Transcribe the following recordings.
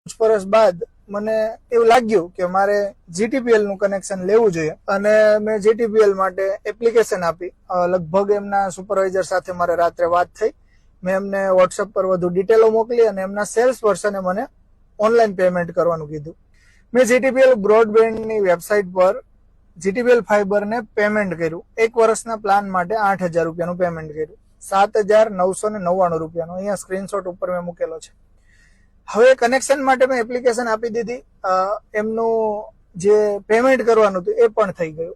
પૂછપરછ બાદ મને એવું લાગ્યું કે મારે જીટીપીએલ નું કનેક્શન લેવું જોઈએ અને મેં જીટીપીએલ માટે એપ્લિકેશન આપી. લગભગ એમના સુપરવાઇઝર સાથે મારે રાત્રે વાત થઈ. મેં એમને વોટ્સએપ પર વધુ ડિટેલો મોકલી અને એમના સેલ્સ પર્સને મને ઓનલાઈન પેમેન્ટ કરવાનું કીધું. મેં જીટીપીએલ બ્રોડબેન્ડની વેબસાઇટ પર જીટીપીએલ ફાઈબરને પેમેન્ટ કર્યું. 1 વર્ષના પ્લાન માટે 8,000 રૂપિયાનું પેમેન્ટ કર્યું. 7,999 રૂપિયાનું અહીંયા સ્ક્રીનશોટ ઉપર મેં મૂકેલો છે. હવે કનેક્શન માટે મેં એપ્લિકેશન આપી દીધી. એમનું જે પેમેન્ટ કરવાનું હતું એ પણ થઈ ગયું.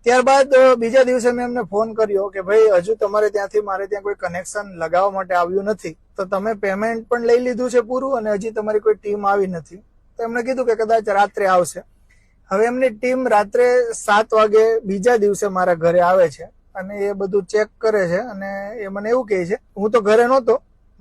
ત્યારબાદ બીજા દિવસે મેં એમને ફોન કર્યો કે ભાઈ હજુ તમારે ત્યાંથી મારે ત્યાં કોઈ કનેક્શન લગાવવા માટે આવ્યું નથી, તો તમે પેમેન્ટ પણ લઈ લીધું છે પૂરું અને હજી તમારી કોઈ ટીમ આવી નથી. તો એમણે કીધું કે કદાચ રાત્રે આવશે. હવે એમની ટીમ રાત્રે 7 વાગે બીજા દિવસે મારા ઘરે આવે છે અને એ બધું ચેક કરે છે અને એ મને એવું કહે છે, હું તો ઘરે નહોતો,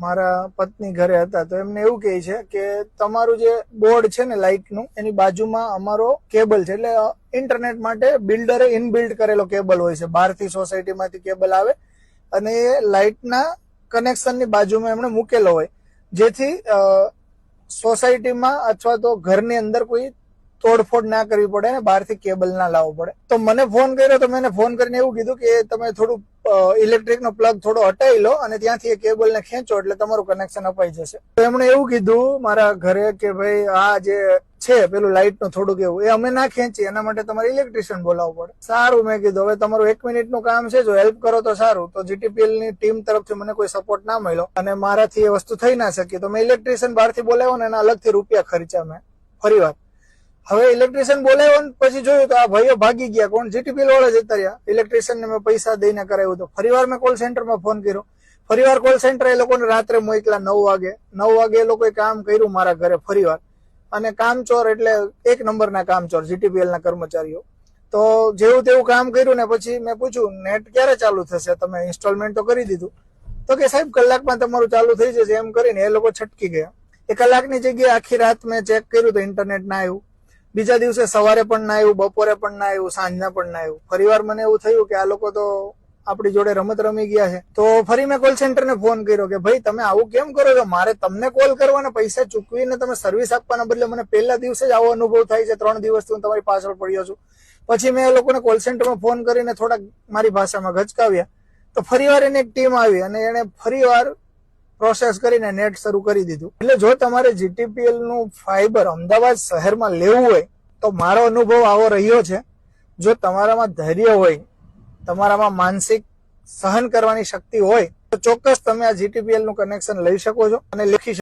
મારા પત્ની ઘરે હતા, તો એમને એવું કહે છે કે તમારું જે બોર્ડ છે ને લાઇટનું એની બાજુમાં અમારો કેબલ છે, એટલે ઇન્ટરનેટ માટે બિલ્ડરે ઇનબિલ્ડ કરેલો કેબલ હોય છે, બહારથી સોસાયટીમાંથી કેબલ આવે અને એ લાઇટના કનેક્શનની બાજુમાં એમણે મૂકેલો હોય, જેથી સોસાયટીમાં અથવા તો ઘરની અંદર કોઈ તોડફોડ ના કરવી પડે ને બહારથી કેબલ ના લાવવો પડે. તો મને ફોન કર્યો તો મેં ફોન કરીને એવું કીધું કે તમે થોડું ઇલેક્ટ્રિકનો પ્લગ થોડો હટાવી લો અને ત્યાંથી એ કેબલને ખેંચો એટલે તમારું કનેક્શન અપાઈ જશે. તો એમણે એવું કીધું મારા ઘરે કે ભાઈ આ જે છે પેલું લાઇટનું થોડુંક એવું એ અમે ના ખેંચીએ, એના માટે તમારે ઇલેક્ટ્રિશિયન બોલાવવું પડે. સારું, મેં કીધું હવે તમારું 1 મિનિટનું કામ છે, જો હેલ્પ કરો તો સારું. તો જીટીપીએલ ની ટીમ તરફથી મને કોઈ સપોર્ટ ના મળ્યો અને મારાથી એ વસ્તુ થઈ ના શકી, તો મેં ઇલેક્ટ્રિશિયન બહારથી બોલાવ્યો ને એના અલગથી રૂપિયા ખર્ચા મેં ફરીવાર. હવે ઇલેક્ટ્રિશિયન બોલાવ્યો ને પછી જોયું તો આ ભાઈઓ ભાગી ગયા. કોણ? જીટીપીએલ વાળા જતા રહ્યા. ઇલેક્ટ્રિશિયન ને મેં પૈસા દઈને કરાવ્યું. તો ફરીવાર મેં કોલ સેન્ટરમાં ફોન કર્યો. ફરીવાર કોલ સેન્ટર એ લોકોને રાત્રે મોકલા 9 વાગે એ લોકોએ કામ કર્યું મારા ઘરે ફરીવાર. અને કામચોર એટલે 1 નંબરના કામચોર જીટીપીએલ ના કર્મચારીઓ. તો જેવું તેવું કામ કર્યું ને પછી મેં પૂછ્યું નેટ ક્યારે ચાલુ થશે, તમે ઇન્સ્ટોલમેન્ટ તો કરી દીધું? તો કે સાહેબ કલાકમાં તમારું ચાલુ થઈ જશે. એમ કરીને એ લોકો છટકી ગયા. એ કલાકની જગ્યાએ આખી રાત મેં ચેક કર્યું તો ઇન્ટરનેટ ના આવ્યું. બીજા દિવસે સવારે પણ ના આવ્યું, બપોરે પણ ના આવ્યું, સાંજના પણ ના આવ્યું. ફરીવાર મને એવું થયું કે આ લોકો તો આપણી જોડે રમત રમી ગયા છે. તો ફરી મેં કોલ સેન્ટરને ફોન કર્યો કે ભાઈ તમે આવું કેમ કરો છો? મારે તમને કોલ કરવાના પૈસા ચૂકવીને તમે સર્વિસ આપવાના બદલે મને પહેલા દિવસે જ આવો અનુભવ થાય છે. 3 દિવસથી હું તમારી પાછળ પડ્યો છું. પછી મેં એ લોકોને કોલ સેન્ટરમાં ફોન કરીને થોડાક મારી ભાષામાં ગચકાવ્યા. તો ફરીવાર એની એક ટીમ આવી અને એને ફરીવાર પ્રોસેસ કરીને નેટ શરૂ કરી દીધું. એટલે જો તમારે જીટીપીએલ નું ફાઈબર અમદાવાદ શહેરમાં લેવું હોય તો મારો અનુભવ આવો રહ્યો છે. જો તમારામાં ધૈર્ય હોય, તમારામાં માનસિક સહન કરવાની શક્તિ હોય તો ચોક્કસ તમે આ જીટીપીએલ નું કનેક્શન લઈ શકો છો અને લખી શકો.